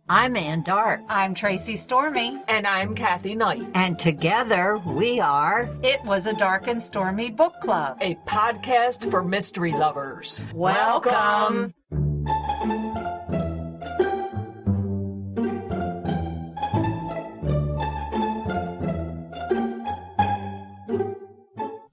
I'm Ann Dart. I'm Tracy Stormy. And I'm Kathy Knight. And together we are It Was a Dark and Stormy Book Club, a podcast for mystery lovers. Welcome.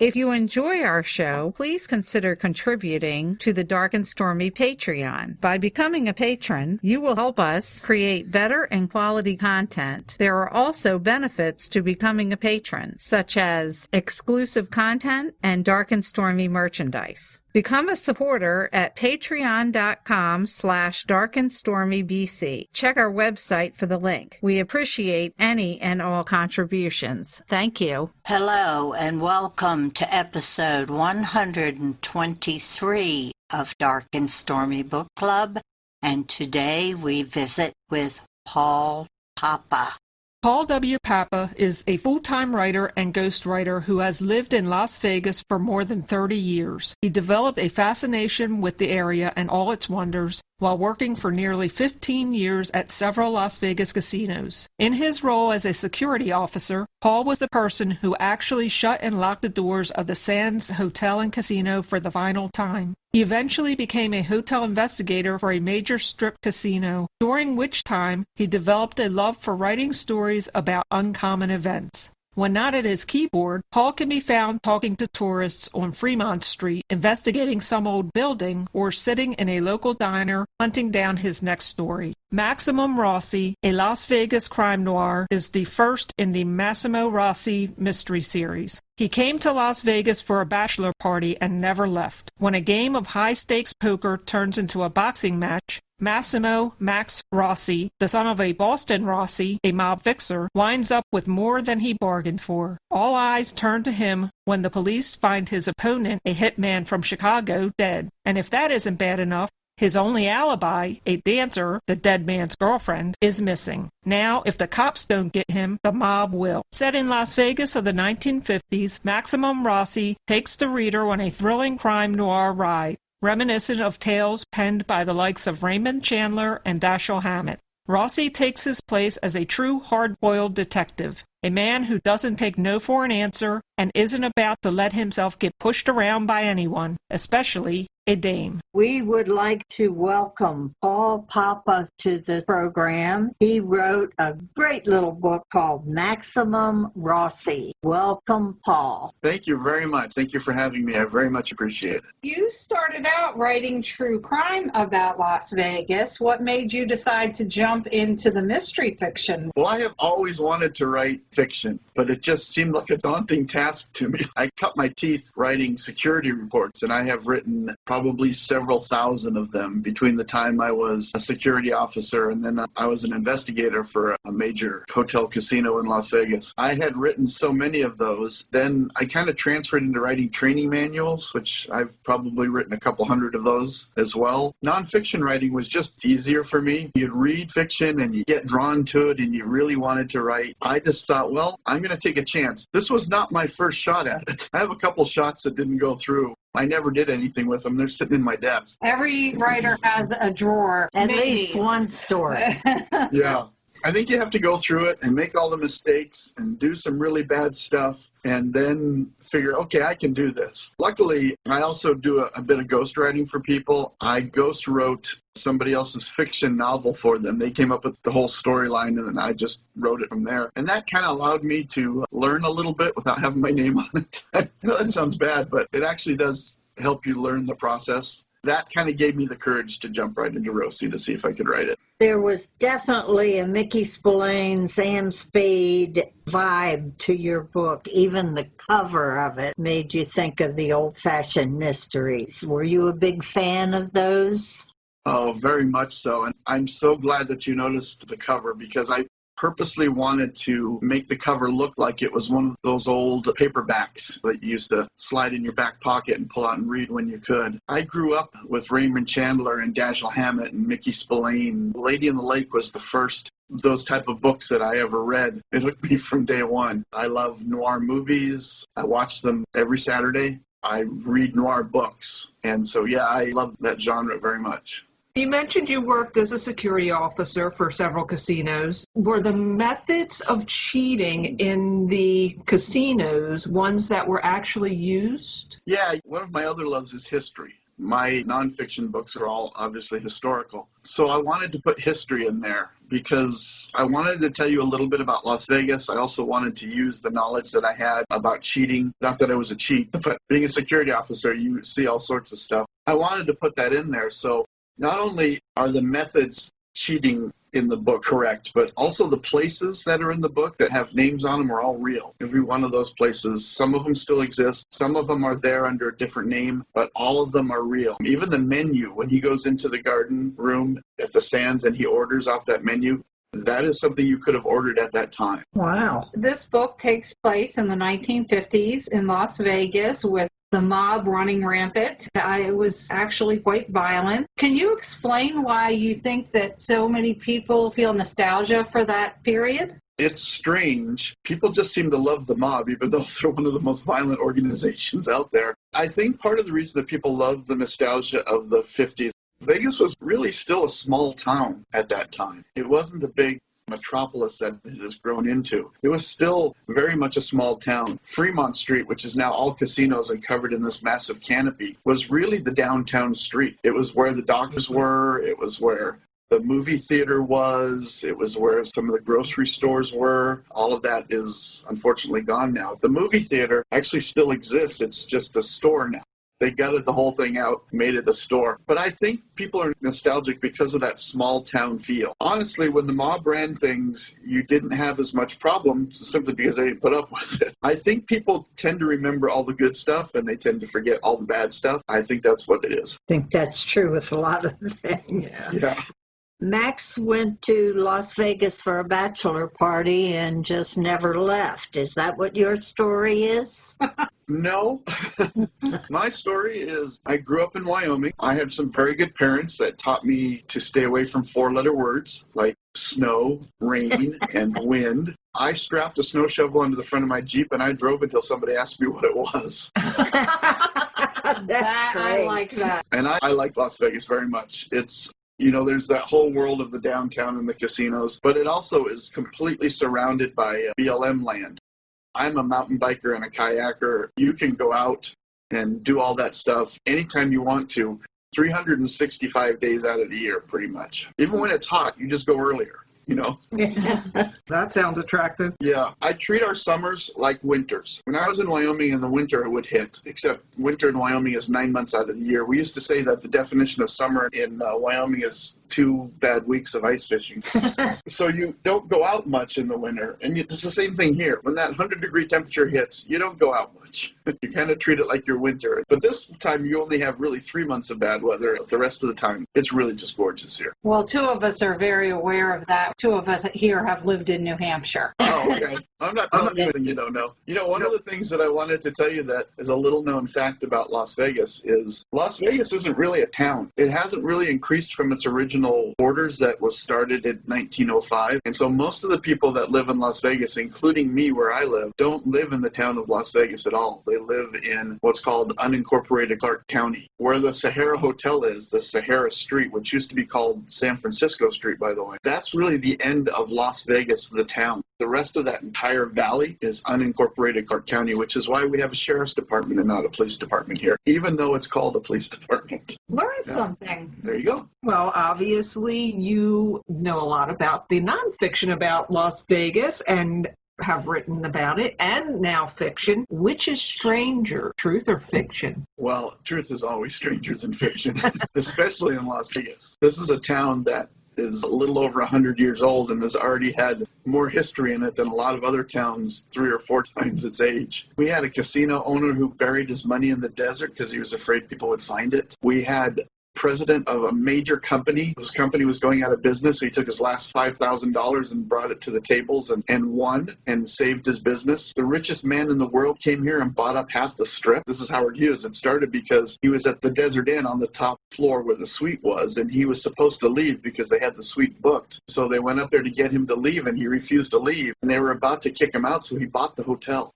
If you enjoy our show, please consider contributing to the Dark and Stormy Patreon. By becoming a patron, you will help us create better and quality content. There are also benefits to becoming a patron, such as exclusive content and Dark and Stormy merchandise. Become a supporter at patreon.com/darkandstormybc. Check our website for the link. We appreciate any and all contributions. Thank you. Hello and welcome to episode 123 of Dark and Stormy Book Club. And today we visit with Paul Papa. Paul W. Papa is a full-time writer and ghostwriter who has lived in Las Vegas for more than 30 years. He developed a fascination with the area and all its wonders while working for nearly 15 years at several Las Vegas casinos. In his role as a security officer, Paul was the person who actually shut and locked the doors of the Sands Hotel and Casino for the final time. He eventually became a hotel investigator for a major strip casino, during which time he developed a love for writing stories about uncommon events. When not at his keyboard, Paul can be found talking to tourists on Fremont Street, investigating some old building, or sitting in a local diner hunting down his next story. Massimo Rossi, a Las Vegas crime noir, is the first in the Massimo Rossi mystery series. He came to Las Vegas for a bachelor party and never left. When a game of high-stakes poker turns into a boxing match, Massimo Max Rossi, the son of a Boston Rossi, a mob fixer, winds up with more than he bargained for. All eyes turn to him when the police find his opponent, a hitman from Chicago, dead. And if that isn't bad enough, his only alibi, a dancer, the dead man's girlfriend, is missing. Now, if the cops don't get him, the mob will. Set in Las Vegas of the 1950s, Massimo Rossi takes the reader on a thrilling crime noir ride, reminiscent of tales penned by the likes of Raymond Chandler and Dashiell Hammett. Rossi takes his place as a true hard-boiled detective, a man who doesn't take no for an answer and isn't about to let himself get pushed around by anyone, especially a dame. We would like to welcome Paul Papa to the program. He wrote a great little book called Massimo Rossi. Welcome, Paul. Thank you very much. Thank you for having me. I very much appreciate it. You started out writing true crime about Las Vegas. What made you decide to jump into the mystery fiction? Well, I have always wanted to write fiction, but it just seemed like a daunting task to me. I cut my teeth writing security reports, and I have written probably several thousand of them between the time I was a security officer and then I was an investigator for a major hotel casino in Las Vegas. I had written so many of those. Then I kind of transferred into writing training manuals, which I've probably written a couple hundred of those as well. Nonfiction writing was just easier for me. You'd read fiction and you get drawn to it and you really wanted to write. I just thought, well, I'm going to take a chance. This was not my first shot at it. I have a couple shots that didn't go through. I never did anything with them. They're sitting in my desk. Every writer has a drawer. At least one story. Yeah. I think you have to go through it and make all the mistakes and do some really bad stuff and then figure, okay, I can do this. Luckily, I also do a bit of ghostwriting for people. I ghost wrote somebody else's fiction novel for them. They came up with the whole storyline and then I just wrote it from there. And that kind of allowed me to learn a little bit without having my name on it. I know that sounds bad, but it actually does help you learn the process. That kind of gave me the courage to jump right into Rossi to see if I could write it. There was definitely a Mickey Spillane, Sam Spade vibe to your book. Even the cover of it made you think of the old-fashioned mysteries. Were you a big fan of those? Oh, very much so. And I'm so glad that you noticed the cover because I purposely wanted to make the cover look like it was one of those old paperbacks that you used to slide in your back pocket and pull out and read when you could. I grew up with Raymond Chandler and Dashiell Hammett and Mickey Spillane. Lady in the Lake was the first those type of books that I ever read. It hooked me from day one. I love noir movies. I watch them every Saturday. I read noir books. And so, yeah, I love that genre very much. You mentioned you worked as a security officer for several casinos. Were the methods of cheating in the casinos ones that were actually used? Yeah, one of my other loves is history. My nonfiction books are all obviously historical. So I wanted to put history in there because I wanted to tell you a little bit about Las Vegas. I also wanted to use the knowledge that I had about cheating. Not that I was a cheat, but being a security officer, you see all sorts of stuff. I wanted to put that in there. So not only are the methods cheating in the book correct, but also the places that are in the book that have names on them are all real. Every one of those places, some of them still exist. Some of them are there under a different name, but all of them are real. Even the menu, when he goes into the garden room at the Sands and he orders off that menu, that is something you could have ordered at that time. Wow. This book takes place in the 1950s in Las Vegas with the mob running rampant. It was actually quite violent. Can you explain why you think that so many people feel nostalgia for that period? It's strange. People just seem to love the mob, even though they're one of the most violent organizations out there. I think part of the reason that people love the nostalgia of the 50s, Vegas was really still a small town at that time. It wasn't the big metropolis that it has grown into. It was still very much a small town. Fremont Street, which is now all casinos and covered in this massive canopy, was really the downtown street. It was where the doctors were. It was where the movie theater was. It was where some of the grocery stores were. All of that is unfortunately gone now. The movie theater actually still exists. It's just a store now. They gutted the whole thing out, made it a store. But I think people are nostalgic because of that small town feel. Honestly, when the mob ran things, you didn't have as much problem simply because they didn't put up with it. I think people tend to remember all the good stuff and they tend to forget all the bad stuff. I think that's what it is. I think that's true with a lot of things. Yeah. Max went to Las Vegas for a bachelor party and just never left. Is that what your story is? No. My story is I grew up in Wyoming. I had some very good parents that taught me to stay away from four-letter words like snow, rain, and wind. I strapped a snow shovel under the front of my Jeep and I drove until somebody asked me what it was. That's great. I like that. And I like Las Vegas very much. It's there's that whole world of the downtown and the casinos, but it also is completely surrounded by BLM land. I'm a mountain biker and a kayaker. You can go out and do all that stuff anytime you want to, 365 days out of the year, pretty much. Even when it's hot, you just go earlier. That sounds attractive. Yeah, I treat our summers like winters. When I was in Wyoming in the winter, it would hit, except winter in Wyoming is 9 months out of the year. We used to say that the definition of summer in Wyoming is 2 bad weeks of ice fishing. So you don't go out much in the winter. And it's the same thing here. When that 100-degree temperature hits, you don't go out much. You kind of treat it like your winter. But this time you only have really 3 months of bad weather. The rest of the time, it's really just gorgeous here. Well, 2 of us are very aware of that. 2 of us here have lived in New Hampshire. Oh, okay. I'm not telling you anything you don't know. One of the things that I wanted to tell you that is a little-known fact about Las Vegas is Las Vegas isn't really a town. It hasn't really increased from its original borders that was started in 1905. And so most of the people that live in Las Vegas, including me where I live, don't live in the town of Las Vegas at all. They live in what's called unincorporated Clark County, where the Sahara Hotel is, the Sahara Street, which used to be called San Francisco Street, by the way. That's really the end of Las Vegas, the town. The rest of that entire valley is unincorporated Clark County, which is why we have a sheriff's department and not a police department here, even though it's called a police department. Learn something. There you go. Well, obviously, you know a lot about the nonfiction about Las Vegas and have written about it, and now fiction. Which is stranger, truth or fiction? Well, truth is always stranger than fiction, especially in Las Vegas. This is a town that is a little over 100 years old and has already had more history in it than a lot of other towns 3 or 4 times its age. We had a casino owner who buried his money in the desert because he was afraid people would find it. We had president of a major company whose company was going out of business, so he took his last $5,000 and brought it to the tables and won and saved his business. The richest man in the world came here and bought up half the strip. This is Howard Hughes. It started because he was at the Desert Inn on the top floor where the suite was, and he was supposed to leave because they had the suite booked. So they went up there to get him to leave, and he refused to leave, and they were about to kick him out, so he bought the hotel.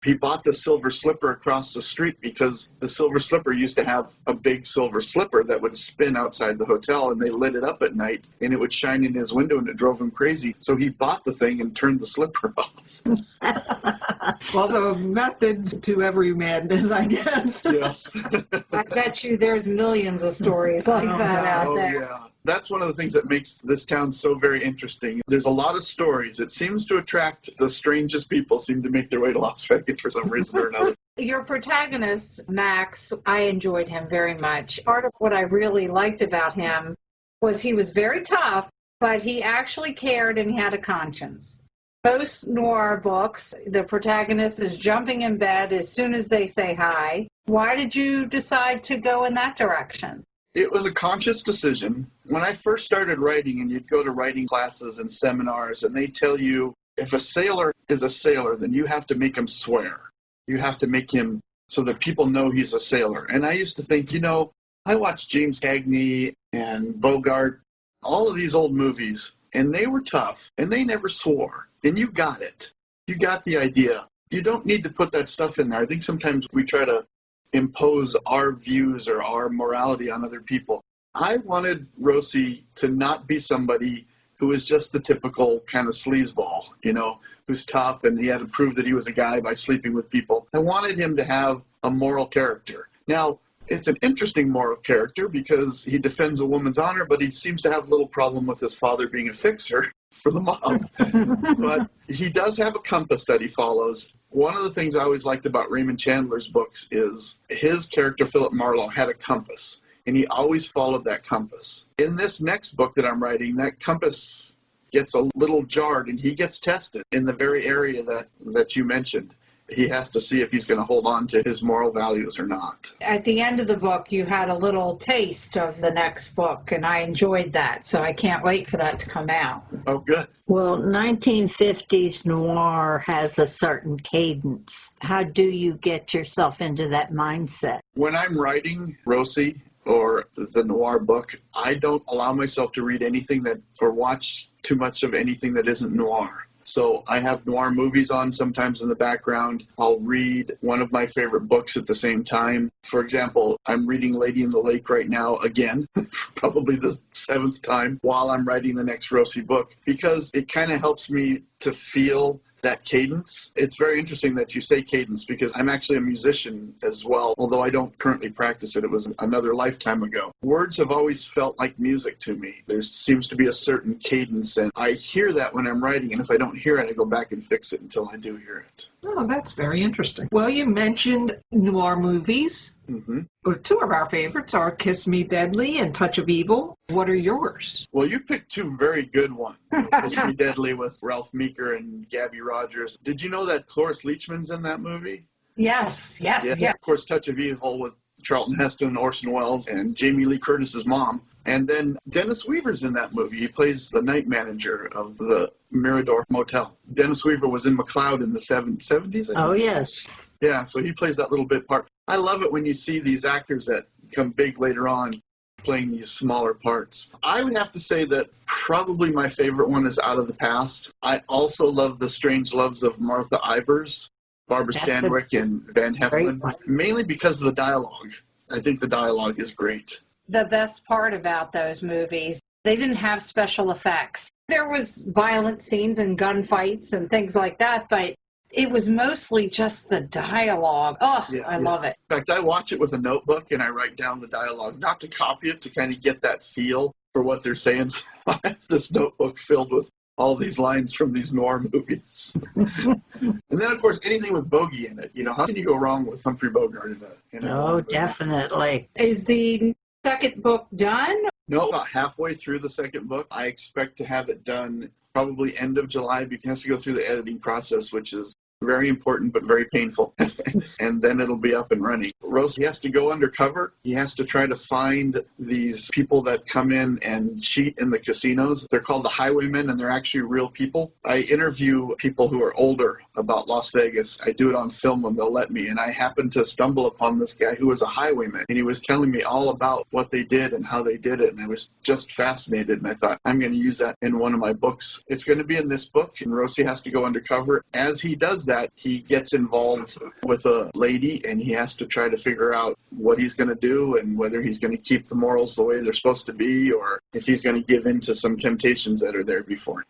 he bought the silver slipper across the street because the silver slipper used to have a big silver slipper that would spin outside the hotel, and they lit it up at night and it would shine in his window and it drove him crazy. So he bought the thing and turned the slipper off. Well, the method to every madness, I guess. Yes. I bet you there's millions of stories like that out there. Yeah. That's one of the things that makes this town so very interesting. There's a lot of stories. It seems to attract the strangest people seem to make their way to Las Vegas for some reason or another. Your protagonist, Max, I enjoyed him very much. Part of what I really liked about him was he was very tough, but he actually cared and he had a conscience. Most noir books, the protagonist is jumping in bed as soon as they say hi. Why did you decide to go in that direction? It was a conscious decision. When I first started writing, and you'd go to writing classes and seminars, and they tell you, if a sailor is a sailor, then you have to make him swear. You have to make him so that people know he's a sailor. And I used to think, I watched James Cagney and Bogart, all of these old movies, and they were tough, and they never swore. And you got it. You got the idea. You don't need to put that stuff in there. I think sometimes we try to impose our views or our morality on other people. I wanted Rossi to not be somebody who is just the typical kind of sleazeball, who's tough and he had to prove that he was a guy by sleeping with people. I wanted him to have a moral character. Now, it's an interesting moral character because he defends a woman's honor, but he seems to have a little problem with his father being a fixer for the mob. But he does have a compass that he follows. One of the things I always liked about Raymond Chandler's books is his character, Philip Marlowe, had a compass, and he always followed that compass. In this next book that I'm writing, that compass gets a little jarred, and he gets tested in the very area that you mentioned. He has to see if he's going to hold on to his moral values or not. At the end of the book, you had a little taste of the next book, and I enjoyed that, so I can't wait for that to come out. Oh, good. Well, 1950s noir has a certain cadence. How do you get yourself into that mindset? When I'm writing Rossi or the noir book, I don't allow myself to read anything or watch too much of anything that isn't noir. So I have noir movies on sometimes in the background. I'll read one of my favorite books at the same time. For example, I'm reading Lady in the Lake right now again, probably the 7th time, while I'm writing the next Rossi book, because it kind of helps me to feel that cadence. It's very interesting that you say cadence because I'm actually a musician as well, although I don't currently practice it. It was another lifetime ago. Words have always felt like music to me. There seems to be a certain cadence, and I hear that when I'm writing, and if I don't hear it, I go back and fix it until I do hear it. Oh, that's very interesting. Well, you mentioned noir movies. Mm-hmm. Well, 2 of our favorites are Kiss Me Deadly and Touch of Evil. What are yours? Well, you picked 2 very good ones. Kiss Me Deadly with Ralph Meeker and Gabby Rogers. Did you know that Cloris Leachman's in that movie? Yes. Yeah. Of course, Touch of Evil with Charlton Heston, Orson Welles, and Jamie Lee Curtis's mom. And then Dennis Weaver's in that movie. He plays the night manager of the Mirador Motel. Dennis Weaver was in McCloud in the 70s. Oh, yes. Yeah, so he plays that little bit part. I love it when you see these actors that become big later on playing these smaller parts. I would have to say that probably my favorite one is Out of the Past. I also love The Strange Loves of Martha Ivers, Barbara Stanwyck, and Van Heflin, mainly because of the dialogue. I think the dialogue is great. The best part about those movies, they didn't have special effects. There was violent scenes and gunfights and things like that, but it was mostly just the dialogue. Oh, yeah, I love it. In fact, I watch it with a notebook and I write down the dialogue, not to copy it, to kind of get that feel for what they're saying. So I have this notebook filled with all these lines from these noir movies. And then, of course, anything with Bogey in it. How can you go wrong with Humphrey Bogart in a Oh, definitely. Is the second book done? No, about halfway through the second book. I expect to have it done probably end of July because it has to go through the editing process, which is very important but very painful. And then it'll be up and running. Rossi has to go undercover. He has to try to find these people that come in and cheat in the casinos. They're called the highwaymen, and they're actually real people. I interview people who are older about Las Vegas. I do it on film when they'll let me. And I happened to stumble upon this guy who was a highwayman, and he was telling me all about what they did and how they did it. And I was just fascinated. And I thought, I'm going to use that in one of my books. It's going to be in this book, and Rossi has to go undercover. As he does that, that he gets involved with a lady and he has to try to figure out what he's going to do and whether he's going to keep the morals the way they're supposed to be or if he's going to give in to some temptations that are there before him.